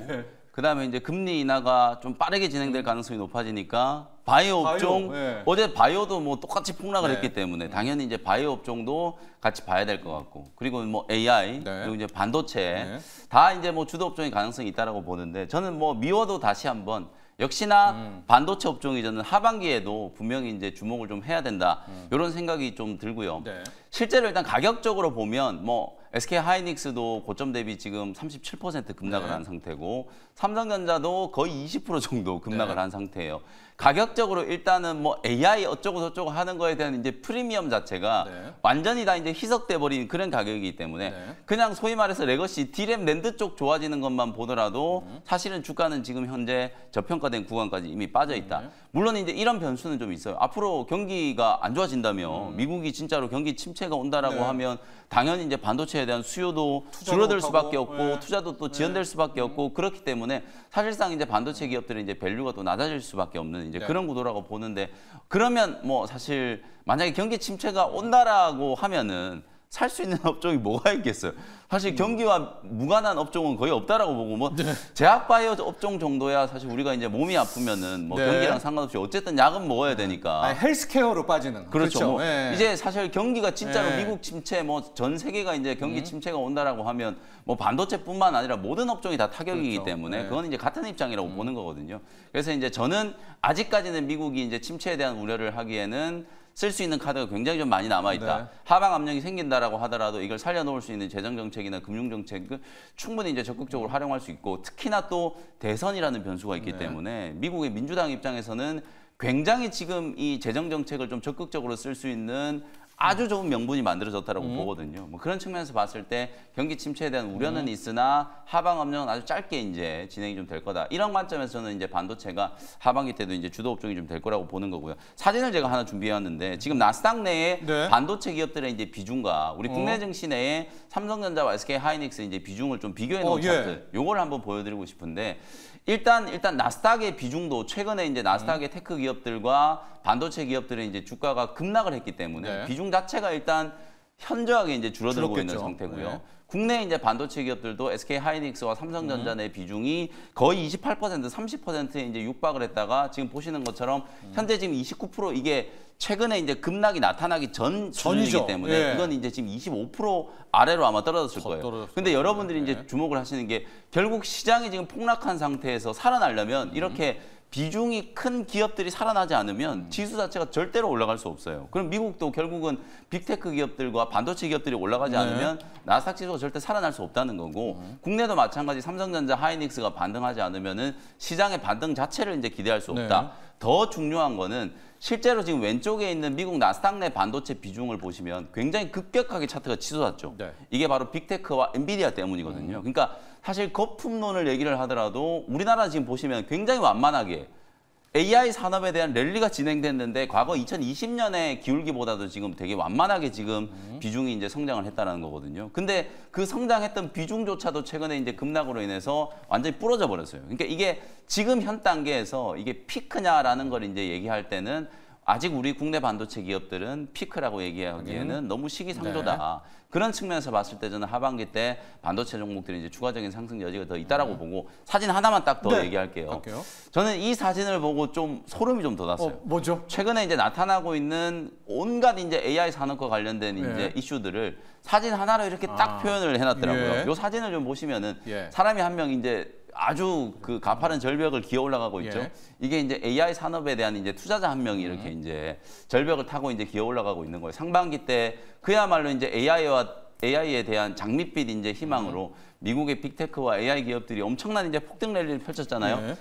그다음에 이제 금리 인하가 좀 빠르게 진행될 가능성이 높아지니까 바이오 업종 어제 바이오도 뭐 똑같이 폭락을 했기 때문에 당연히 이제 바이오 업종도 같이 봐야 될 것 같고 그리고 뭐 AI 그리고 이제 반도체 다 이제 뭐 주도 업종의 가능성이 있다라고 보는데 저는 뭐 미워도 다시 한번 역시나 반도체 업종이 저는 하반기에도 분명히 이제 주목을 좀 해야 된다 이런 생각이 좀 들고요. 실제로 일단 가격적으로 보면 뭐 SK 하이닉스도 고점 대비 지금 37% 급락을 한 상태고 삼성전자도 거의 20% 정도 급락을 한 상태예요. 가격적으로 일단은 뭐 AI 어쩌고 저쩌고 하는 거에 대한 이제 프리미엄 자체가 완전히 다 이제 희석돼 버린 그런 가격이기 때문에 그냥 소위 말해서 레거시 D램 랜드 쪽 좋아지는 것만 보더라도 사실은 주가는 지금 현재 저평가된 구간까지 이미 빠져 있다. 물론 이제 이런 변수는 좀 있어요. 앞으로 경기가 안 좋아진다면 미국이 진짜로 경기 침체가 온다라고 하면 당연히 이제 반도체에 대한 수요도 줄어들 수밖에 없고 투자도 또 지연될 수밖에 없고 그렇기 때문에 사실상 이제 반도체 기업들은 이제 밸류가 또 낮아질 수밖에 없는 이제 그런 구도라고 보는데 그러면 뭐 사실 만약에 경기 침체가 온다라고 하면은 살 수 있는 업종이 뭐가 있겠어요? 사실 경기와 무관한 업종은 거의 없다라고 보고 뭐 제약바이오 업종 정도야 사실 우리가 이제 몸이 아프면은 뭐 경기랑 상관없이 어쨌든 약은 먹어야 되니까. 헬스케어로 빠지는. 그렇죠. 뭐 이제 사실 경기가 진짜로 미국 침체 뭐 전 세계가 이제 경기 침체가 온다라고 하면 뭐 반도체뿐만 아니라 모든 업종이 다 타격이기 때문에 그건 이제 같은 입장이라고 보는 거거든요. 그래서 이제 저는 아직까지는 미국이 이제 침체에 대한 우려를 하기에는 쓸 수 있는 카드가 굉장히 좀 많이 남아있다. 하방 압력이 생긴다라고 하더라도 이걸 살려놓을 수 있는 재정정책이나 금융정책을 충분히 이제 적극적으로 활용할 수 있고 특히나 또 대선이라는 변수가 있기 때문에 미국의 민주당 입장에서는 굉장히 지금 이 재정정책을 좀 적극적으로 쓸 수 있는 아주 좋은 명분이 만들어졌다고 보거든요. 뭐 그런 측면에서 봤을 때 경기 침체에 대한 우려는 있으나 하방 압력은 아주 짧게 이제 진행이 좀 될 거다. 이런 관점에서는 이제 반도체가 하반기 때도 이제 주도 업종이 좀 될 거라고 보는 거고요. 사진을 제가 하나 준비해왔는데 지금 나스닥 내에 반도체 기업들의 이제 비중과 우리 국내 증시 내에 삼성전자와 SK 하이닉스 이제 비중을 좀 비교해 놓은 차트. 요걸 한번 보여드리고 싶은데. 일단 나스닥의 비중도 최근에 이제 나스닥의 테크 기업들과 반도체 기업들의 이제 주가가 급락을 했기 때문에 비중 자체가 일단 현저하게 이제 줄어들고 있는 상태고요. 국내 이제 반도체 기업들도 SK 하이닉스와 삼성전자 내 비중이 거의 28%, 30%에 이제 육박을 했다가 지금 보시는 것처럼 현재 지금 29% 이게 최근에 이제 급락이 나타나기 전 수준이기 때문에 이건 이제 지금 25% 아래로 아마 떨어졌을 거예요. 근데 여러분들이 이제 주목을 하시는 게 결국 시장이 지금 폭락한 상태에서 살아나려면 이렇게 비중이 큰 기업들이 살아나지 않으면 지수 자체가 절대로 올라갈 수 없어요. 그럼 미국도 결국은 빅테크 기업들과 반도체 기업들이 올라가지 않으면 나스닥 지수가 절대 살아날 수 없다는 거고 국내도 마찬가지 삼성전자, 하이닉스가 반등하지 않으면은 시장의 반등 자체를 이제 기대할 수 없다. 더 중요한 거는 실제로 지금 왼쪽에 있는 미국 나스닥 내 반도체 비중을 보시면 굉장히 급격하게 차트가 치솟았죠. 이게 바로 빅테크와 엔비디아 때문이거든요. 그러니까 사실 거품론을 얘기를 하더라도 우리나라 지금 보시면 굉장히 완만하게 AI 산업에 대한 랠리가 진행됐는데 과거 2020년의 기울기보다도 지금 되게 완만하게 지금 비중이 이제 성장을 했다는 거거든요. 근데 그 성장했던 비중조차도 최근에 이제 급락으로 인해서 완전히 부러져 버렸어요. 그러니까 이게 지금 현 단계에서 이게 피크냐라는 걸 이제 얘기할 때는 아직 우리 국내 반도체 기업들은 피크라고 얘기하기에는 너무 시기상조다. 그런 측면에서 봤을 때 저는 하반기 때 반도체 종목들이 이제 추가적인 상승 여지가 더 있다라고 보고 사진 하나만 딱 더 얘기할게요. 저는 이 사진을 보고 좀 소름이 좀 돋았어요. 뭐죠? 최근에 이제 나타나고 있는 온갖 이제 AI 산업과 관련된 이제 이슈들을 사진 하나로 이렇게 딱 표현을 해놨더라고요. 이 사진을 좀 보시면은 사람이 한 명 이제 아주 그 가파른 절벽을 기어 올라가고 있죠. 이게 이제 AI 산업에 대한 이제 투자자 한 명이 이렇게 이제 절벽을 타고 이제 기어 올라가고 있는 거예요. 상반기 때 그야말로 이제 AI에 대한 장밋빛 이제 희망으로 미국의 빅테크와 AI 기업들이 엄청난 이제 폭등 랠리를 펼쳤잖아요.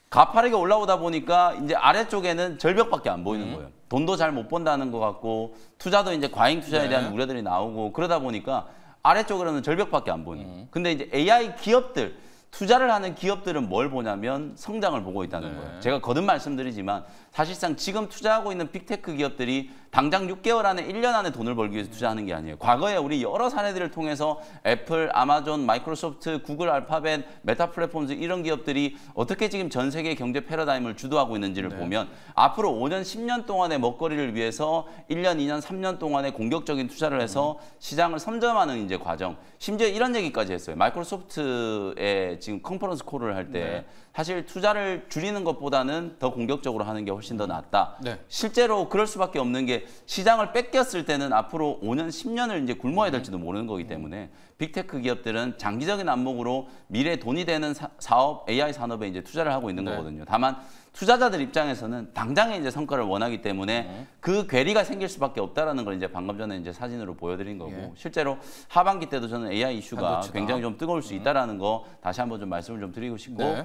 가파르게 올라오다 보니까 이제 아래쪽에는 절벽밖에 안 보이는 거예요. 돈도 잘 못 번다는 것 같고 투자도 이제 과잉 투자에 대한 우려들이 나오고 그러다 보니까 아래쪽으로는 절벽밖에 안 보이는 거예요. 근데 이제 AI 기업들 투자를 하는 기업들은 뭘 보냐면 성장을 보고 있다는 거예요. 제가 거듭 말씀드리지만 사실상 지금 투자하고 있는 빅테크 기업들이 당장 6개월 안에 1년 안에 돈을 벌기 위해서 투자하는 게 아니에요. 과거에 우리 여러 사례들을 통해서 애플, 아마존, 마이크로소프트, 구글, 알파벳, 메타 플랫폼즈 이런 기업들이 어떻게 지금 전 세계 경제 패러다임을 주도하고 있는지를 보면 앞으로 5년, 10년 동안의 먹거리를 위해서 1년, 2년, 3년 동안의 공격적인 투자를 해서 시장을 선점하는 이제 과정. 심지어 이런 얘기까지 했어요. 마이크로소프트에 지금 컨퍼런스 콜을 할 때 사실 투자를 줄이는 것보다는 더 공격적으로 하는 게 훨씬 더 낫다. 실제로 그럴 수밖에 없는 게 시장을 뺏겼을 때는 앞으로 5년, 10년을 이제 굶어야 될지도 모르는 거기 때문에 빅테크 기업들은 장기적인 안목으로 미래 돈이 되는 사업, AI 산업에 이제 투자를 하고 있는 거거든요. 다만 투자자들 입장에서는 당장의 이제 성과를 원하기 때문에 그 괴리가 생길 수밖에 없다라는 걸 이제 방금 전에 이제 사진으로 보여드린 거고 실제로 하반기 때도 저는 AI 이슈가 반도체다. 굉장히 좀 뜨거울 수 있다라는 거 다시 한번 좀 말씀을 좀 드리고 싶고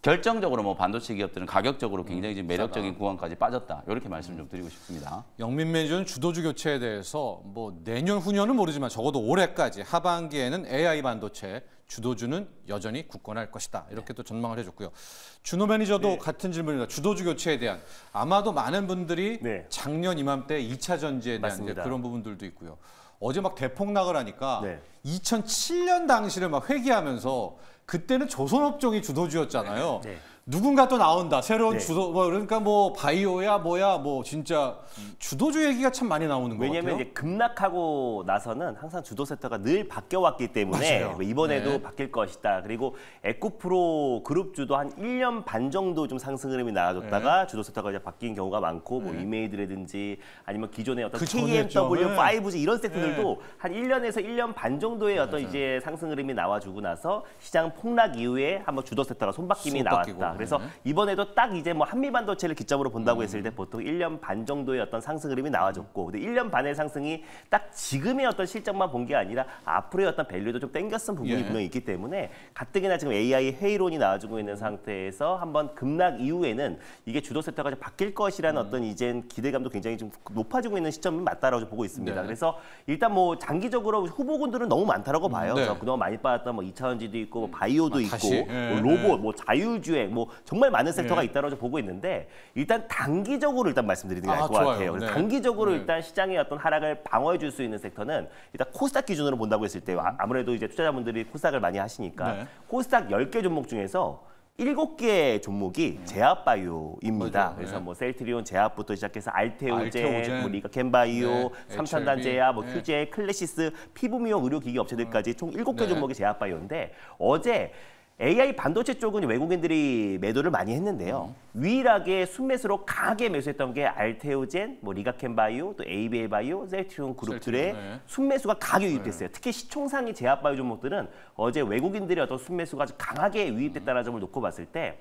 결정적으로 뭐 반도체 기업들은 가격적으로 굉장히 지금 매력적인 구간까지 빠졌다. 이렇게 말씀 좀 드리고 싶습니다. 영민 매니저는 주도주 교체에 대해서 뭐 내년 후년은 모르지만 적어도 올해까지 하반기에는 AI 반도체 주도주는 여전히 굳건할 것이다. 이렇게 또 전망을 해줬고요. 준호 매니저도 같은 질문입니다. 주도주 교체에 대한 아마도 많은 분들이 작년 이맘때 2차 전지에 대한 이제 그런 부분들도 있고요. 어제 막 대폭락을 하니까 2007년 당시를 막 회귀하면서 그때는 조선업종이 주도주였잖아요. 누군가 또 나온다. 새로운 네. 주도 그러니까 뭐 바이오야 뭐야 뭐 진짜 주도주 얘기가 참 많이 나오는 것 같아요. 왜냐하면 이제 급락하고 나서는 항상 주도 섹터가 늘 바뀌어왔기 때문에 맞아요. 이번에도 네. 바뀔 것이다. 그리고 에코프로 그룹주도 한 1년 반 정도 좀 상승 흐름이 나와줬다가 주도 섹터가 이제 바뀐 경우가 많고 뭐 이메이드라든지 아니면 기존의 어떤 그 전에 했죠. KMW, 네. 5G 이런 섹터들도 한 1년에서 1년 반 정도의 어떤 이제 상승 흐름이 나와주고 나서 시장 폭락 이후에 한번 주도 섹터가 손바뀜이 나왔다. 그래서 이번에도 딱 이제 뭐 한미반도체를 기점으로 본다고 했을 때 보통 1년 반 정도의 어떤 상승 흐름이 나와줬고, 근데 1년 반의 상승이 딱 지금의 어떤 실적만 본 게 아니라 앞으로의 어떤 밸류도 좀 땡겼은 부분이 분명히 있기 때문에 가뜩이나 지금 AI 회의론이 나와주고 있는 상태에서 한번 급락 이후에는 이게 주도 섹터가 바뀔 것이라는 어떤 이젠 기대감도 굉장히 좀 높아지고 있는 시점이 맞다라고 보고 있습니다. 네. 그래서 일단 뭐 장기적으로 후보군들은 너무 많다라고 봐요. 네. 그래서 그동안 많이 빠졌던 뭐 2차전지도 있고 뭐 바이오도 있고 다시. 뭐 로봇, 뭐 자율주행, 뭐 정말 많은 섹터가 있다고 보고 있는데 일단 단기적으로 일단 말씀드리는 게 나을 것 같아요. 그래서 단기적으로 일단 시장의 어떤 하락을 방어해 줄 수 있는 섹터는 일단 코스닥 기준으로 본다고 했을 때 아무래도 이제 투자자분들이 코스닥을 많이 하시니까 코스닥 10개 종목 중에서 7개 종목이 제약바이오입니다. 맞아요. 그래서 뭐 셀트리온 제약부터 시작해서 알테오젠, 뭐 리가켄바이오, 삼천단제약, 뭐 휴제, 클래시스, 피부미용 의료기기 업체들까지 총 7개 종목이 제약바이오인데 어제 AI 반도체 쪽은 외국인들이 매도를 많이 했는데요. 유일하게 순매수로 강하게 매수했던 게 알테오젠, 뭐 리가켄바이오, 또 ABL바이오, 셀트리온 그룹들의 순매수가 강하게 유입됐어요. 특히 시총상위 제약바이오 종목들은 어제 외국인들의 어떤 순매수가 아주 강하게 유입됐다는 점을 놓고 봤을 때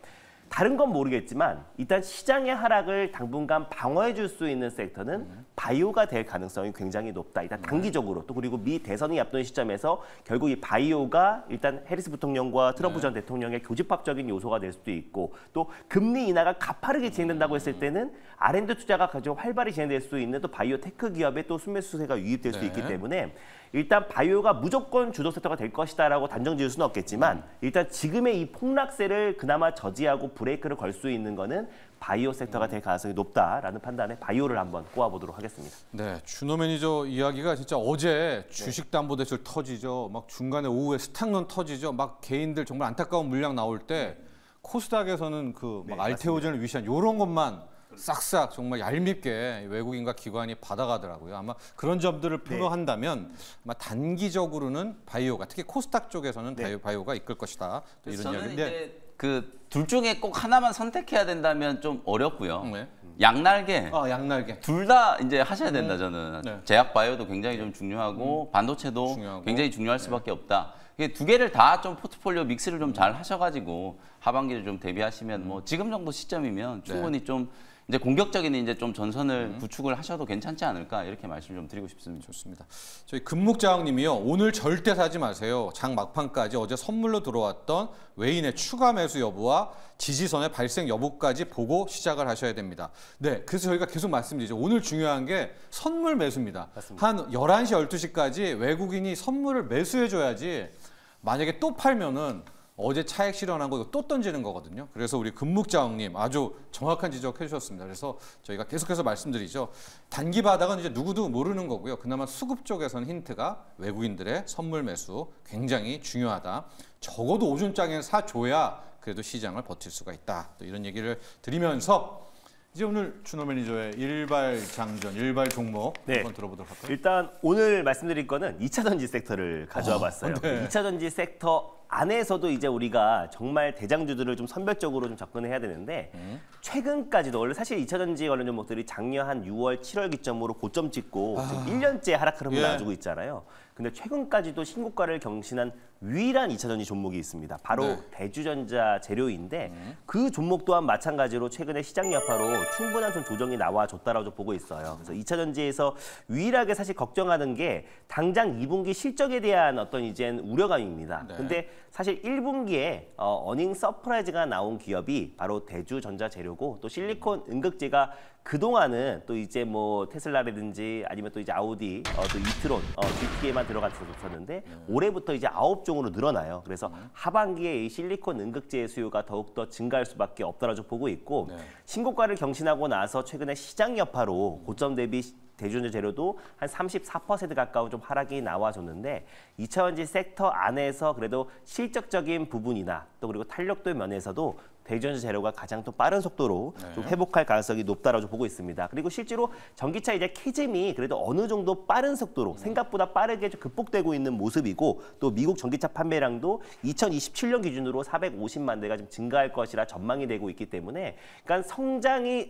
다른 건 모르겠지만 일단 시장의 하락을 당분간 방어해 줄 수 있는 섹터는 바이오가 될 가능성이 굉장히 높다. 일단 단기적으로 또 그리고 미 대선이 앞둔 시점에서 결국 이 바이오가 일단 해리스 부통령과 트럼프 전 대통령의 교집합적인 요소가 될 수도 있고 또 금리 인하가 가파르게 진행된다고 했을 때는 R&D 투자가 가장 활발히 진행될 수 있는 또 바이오 테크 기업에 또 순매수세가 유입될 수 있기 때문에 일단 바이오가 무조건 주도 섹터가 될 것이다라고 단정 지을 수는 없겠지만 일단 지금의 이 폭락세를 그나마 저지하고 브레이크를 걸 수 있는 거는 바이오 섹터가 될 가능성이 높다라는 판단에 바이오를 한번 꼽아보도록 하겠습니다. 네, 준호 매니저 이야기가 진짜 어제 주식담보대출 터지죠. 막 중간에 오후에 스탁론 터지죠. 막 개인들 정말 안타까운 물량 나올 때 코스닥에서는 그 막 알테오젠을 위시한 이런 것만 싹싹 정말 얄밉게 외국인과 기관이 받아가더라고요. 아마 그런 점들을 표로한다면 아마 단기적으로는 바이오가 특히 코스닥 쪽에서는 바이오가 이끌 것이다. 또 이런 이야기인데 그 둘 중에 꼭 하나만 선택해야 된다면 좀 어렵고요. 양날개. 양날개. 둘 다 이제 하셔야 된다 저는. 제약 바이오도 굉장히 좀 중요하고 반도체도 중요하고. 굉장히 중요할 수밖에 없다. 두 개를 다 좀 포트폴리오 믹스를 좀 잘 하셔가지고 하반기를 좀 대비하시면 뭐 지금 정도 시점이면 충분히 좀 이제 공격적인 이제 좀 전선을 구축을 하셔도 괜찮지 않을까 이렇게 말씀 좀 드리고 싶습니다. 좋습니다. 저희 금묵자왕님이요. 오늘 절대 사지 마세요. 장 막판까지 어제 선물로 들어왔던 외인의 추가 매수 여부와 지지선의 발생 여부까지 보고 시작을 하셔야 됩니다. 네, 그래서 저희가 계속 말씀드리죠. 오늘 중요한 게 선물 매수입니다. 맞습니다. 한 11시, 12시까지 외국인이 선물을 매수해줘야지 만약에 또 팔면은 어제 차익 실현한 거 이거 또 던지는 거거든요. 그래서 우리 금묵자왕님 아주 정확한 지적해 주셨습니다. 그래서 저희가 계속해서 말씀드리죠. 단기 바닥은 이제 누구도 모르는 거고요. 그나마 수급 쪽에서는 힌트가 외국인들의 선물 매수 굉장히 중요하다. 적어도 오전장에 사줘야 그래도 시장을 버틸 수가 있다. 또 이런 얘기를 드리면서 이제 오늘 준호 매니저의 일발 장전, 일발 종목 한번 들어보도록 할까요? 일단 오늘 말씀드릴 거는 2차 전지 섹터를 가져와 봤어요. 2차 전지 섹터 안에서도 이제 우리가 정말 대장주들을 좀 선별적으로 좀 접근해야 되는데 최근까지도 원래 사실 2차 전지 관련 종목들이 작년 한 6월, 7월 기점으로 고점 찍고 지금 1년째 하락 흐름을 나와주고 있잖아요. 근데 최근까지도 신고가를 경신한 유일한 2차 전지 종목이 있습니다. 바로 대주전자 재료인데 그 종목 또한 마찬가지로 최근에 시장 여파로 충분한 좀 조정이 나와줬다라고 보고 있어요. 그래서 2차 전지에서 유일하게 사실 걱정하는 게 당장 2분기 실적에 대한 어떤 이젠 우려감입니다. 근데 사실 1분기에 어닝 서프라이즈가 나온 기업이 바로 대주전자 재료고 또 실리콘 음극재가 그동안은 또 이제 뭐 테슬라라든지 아니면 또 이제 아우디, 또 이트론, GT에만 들어갔었는데 올해부터 이제 9종으로 늘어나요. 그래서 하반기에 이 실리콘 음극재의 수요가 더욱더 증가할 수밖에 없다라고 보고 있고 신고가를 경신하고 나서 최근에 시장 여파로 고점 대비 대주전자 재료도 한 34% 가까운 좀 하락이 나와줬는데 2차전지 섹터 안에서 그래도 실적적인 부분이나 또 그리고 탄력도 면에서도 대주전자 재료가 가장 또 빠른 속도로 좀 회복할 가능성이 높다라고 보고 있습니다. 그리고 실제로 전기차 이제 캐즘이 그래도 어느 정도 빠른 속도로 생각보다 빠르게 좀 극복되고 있는 모습이고 또 미국 전기차 판매량도 2027년 기준으로 450만 대가 좀 증가할 것이라 전망이 되고 있기 때문에 그러니까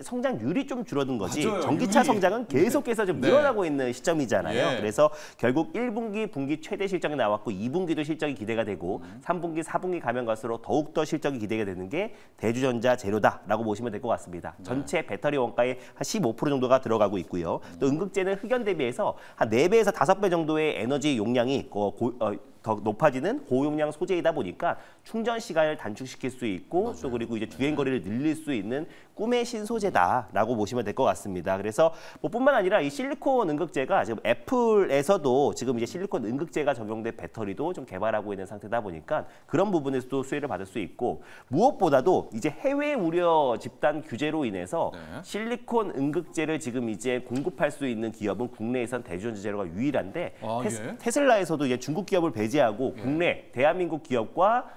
성장률이 좀 줄어든 거지 맞아요, 전기차 유리. 성장은 계속해서 좀 늘어나고 있는 시점이잖아요. 예. 그래서 결국 1분기, 분기 최대 실적이 나왔고 2분기도 실적이 기대가 되고 3분기, 4분기 가면 갈수록 더욱더 실적이 기대가 되는 게 대주전자 재료다라고 보시면 될 것 같습니다. 전체 배터리 원가의 한 15% 정도가 들어가고 있고요. 또 응급제는 흑연 대비해서 한 4배에서 5배 정도의 에너지 용량이 더 높아지는 고용량 소재이다 보니까 충전 시간을 단축시킬 수 있고 또 그리고 이제 주행 거리를 늘릴 수 있는 꿈의 신소재다라고 보시면 될 것 같습니다. 그래서 뿐만 아니라 이 실리콘 응급제가 지금 애플에서도 지금 이제 실리콘 응급제가 적용된 배터리도 좀 개발하고 있는 상태다 보니까 그런 부분에서도 수혜를 받을 수 있고 무엇보다도 이제 해외 우려 집단 규제로 인해서 실리콘 응급제를 지금 이제 공급할 수 있는 기업은 국내에선 대주전자 재료가 유일한데 테슬라에서도 이제 중국 기업을 배제하고 국내 대한민국 기업과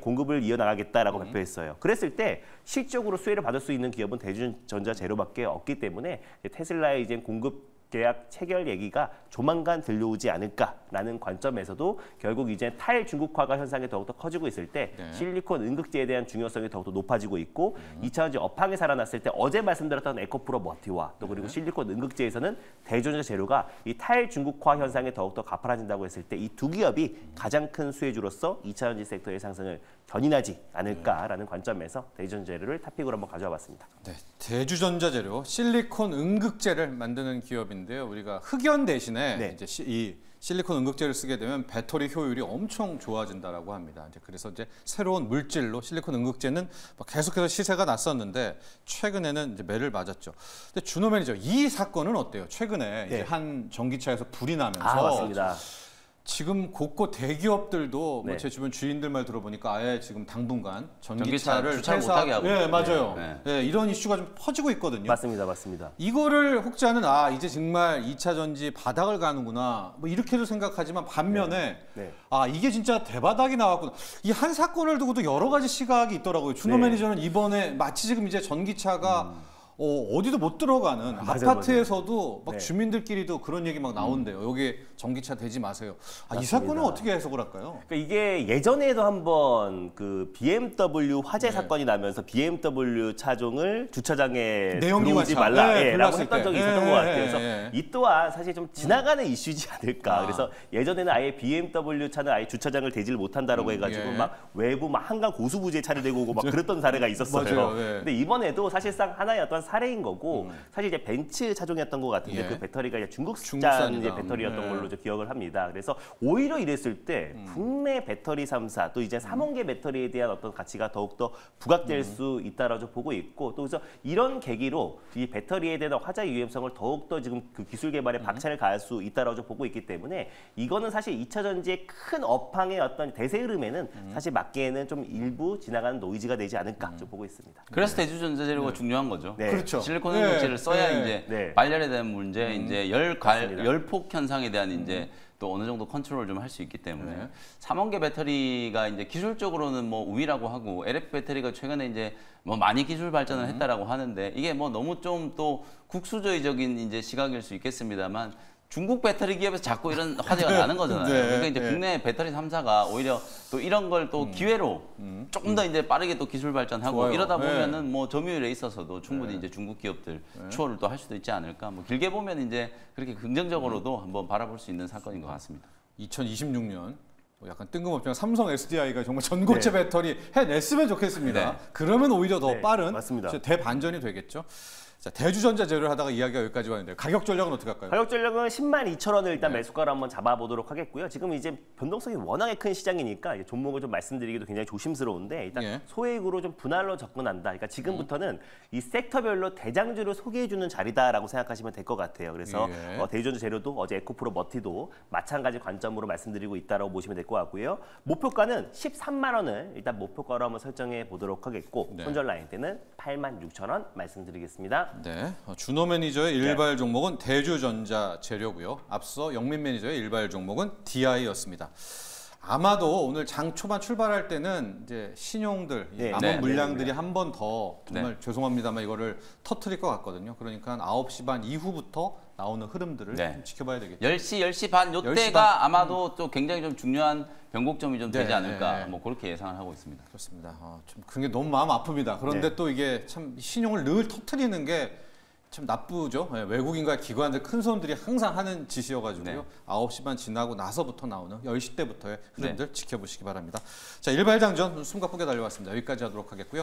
공급을 이어나가겠다라고 발표했어요. 그랬을 때 실적으로 수혜를 받을 수 있는 기업은 대주전자 재료밖에 없기 때문에 테슬라의 이제 공급 계약 체결 얘기가 조만간 들려오지 않을까라는 관점에서도 결국 이제 탈중국화가 현상이 더욱더 커지고 있을 때 실리콘 응급제에 대한 중요성이 더욱더 높아지고 있고 2차전지 업황이 살아났을 때 어제 말씀드렸던 에코프로 머티와 또 그리고 실리콘 응급제에서는 대주전자 재료가 이 탈중국화 현상에 더욱더 가팔라진다고 했을 때 이 두 기업이 가장 큰 수혜주로서 2차전지 sektor의 상승을 견인하지 않을까라는 관점에서 대주전자 재료를 탑픽으로 한번 가져와 봤습니다. 네, 대주전자 재료 실리콘 응급제를 만드는 기업인데요. 우리가 흑연 대신에 이제 이 실리콘 응급제를 쓰게 되면 배터리 효율이 엄청 좋아진다라고 합니다. 그래서 이제 새로운 물질로 실리콘 응급제는 계속해서 시세가 났었는데 최근에는 이제 매를 맞았죠. 근데 준호 매니저 이 사건은 어때요? 최근에 이제 한 전기차에서 불이 나면서 맞습니다. 지금 곳곳 대기업들도 뭐 제 주변 주인들 말 들어보니까 아예 지금 당분간 전기차를 주차를 못하게 하고 네, 맞아요. 이런 이슈가 좀 퍼지고 있거든요. 맞습니다, 맞습니다. 이거를 혹자는 이제 정말 2차 전지 바닥을 가는구나 뭐 이렇게도 생각하지만 반면에 이게 진짜 대바닥이 나왔구나. 이 한 사건을 두고도 여러 가지 시각이 있더라고요. 준호 매니저는 이번에 마치 지금 이제 전기차가 어디도 못 들어가는 아파트에서도 막 주민들끼리도 그런 얘기 막 나온대요. 여기 전기차 대지 마세요. 이 사건은 어떻게 해석을 할까요? 그러니까 이게 예전에도 한번 그 BMW 화재 사건이 나면서 BMW 차종을 주차장에 들어오지 말라라고 했던 적이 있었던 것 같아요. 그래서 이 또한 사실 좀 지나가는 이슈지 않을까. 그래서 예전에는 아예 BMW 차는 아예 주차장을 대지를 못한다라고 해가지고 막 외부 막 한강 고수부지에 차를 대고 오고 막 그랬던 사례가 있었어요. 근데 이번에도 사실상 하나의 어떤 사례인 거고 사실 이제 벤츠 차종이었던 것 같은데 그 배터리가 이제 중국산 이제 배터리였던 걸로 저 기억을 합니다. 그래서 오히려 이랬을 때 국내 배터리 3사 또 이제 3원계 배터리에 대한 어떤 가치가 더욱더 부각될 수 있다라고 보고 있고 또 그래서 이런 계기로 이 배터리에 대한 화재 위험성을 더욱더 지금 그 기술 개발에 박차를 가할 수 있다라고 보고 있기 때문에 이거는 사실 2차 전지의 큰 업황의 어떤 대세 흐름에는 사실 맞기에는 좀 일부 지나가는 노이즈가 되지 않을까 좀 보고 있습니다. 그래서 대주전자 재료가 중요한 거죠. 그렇죠. 실리콘 응급제를 써야 이제 발열에 대한 문제, 이제 열폭 현상에 대한 이제 또 어느 정도 컨트롤을 좀 할 수 있기 때문에 3원계 배터리가 이제 기술적으로는 뭐 우위라고 하고 LFP 배터리가 최근에 이제 뭐 많이 기술 발전을 했다라고 하는데 이게 뭐 너무 좀 또 국수주의적인 이제 시각일 수 있겠습니다만. 중국 배터리 기업에서 자꾸 이런 화제가 나는 거잖아요. 그러니까 이제 국내 배터리 3사가 오히려 또 이런 걸 또 기회로 조금 더 이제 빠르게 또 기술 발전하고 이러다 보면은 뭐 점유율에 있어서도 충분히 이제 중국 기업들 추월을 또 할 수도 있지 않을까. 뭐 길게 보면 이제 그렇게 긍정적으로도 한번 바라볼 수 있는 사건인 것 같습니다. 2026년 약간 뜬금없지만 삼성 SDI가 정말 전고체 배터리 해냈으면 좋겠습니다. 그러면 오히려 더 빠른 대반전이 되겠죠. 자, 대주전자 재료를 하다가 이야기가 여기까지 왔는데 가격 전략은 어떻게 할까요? 가격 전략은 102,000원을 일단 매수가로 한번 잡아보도록 하겠고요. 지금 이제 변동성이 워낙에 큰 시장이니까 이제 종목을 좀 말씀드리기도 굉장히 조심스러운데 일단 소액으로 좀 분할로 접근한다. 그러니까 지금부터는 이 섹터별로 대장주를 소개해주는 자리다라고 생각하시면 될 것 같아요. 그래서 대주전자 재료도 어제 에코프로 머티도 마찬가지 관점으로 말씀드리고 있다라고 보시면 될 것 같고요. 목표가는 13만 원을 일단 목표가로 한번 설정해 보도록 하겠고 손절 라인 때는 86,000원 말씀드리겠습니다. 네, 준호 매니저의 일발 종목은 대주전자 재료고요. 앞서 영민 매니저의 일발 종목은 DI였습니다. 아마도 오늘 장 초반 출발할 때는 이제 신용들, 남은 물량들이 한 번 더 정말 죄송합니다만 이거를 터트릴 것 같거든요. 그러니까 9시 반 이후부터 나오는 흐름들을 좀 지켜봐야 되겠죠. 10시 반 요때가 아마도 또 굉장히 좀 중요한 변곡점이 좀 되지 않을까 뭐 그렇게 예상을 하고 있습니다. 그렇습니다. 좀 그런 게 너무 마음 아픕니다. 그런데 또 이게 참 신용을 늘 터트리는 게 참 나쁘죠. 외국인과 기관들 큰 손들이 항상 하는 짓이어가지고요. 9시 반 지나고 나서부터 나오는 10시 때부터의 흐름들 지켜보시기 바랍니다. 자, 일발장전 숨가쁘게 달려왔습니다. 여기까지 하도록 하겠고요.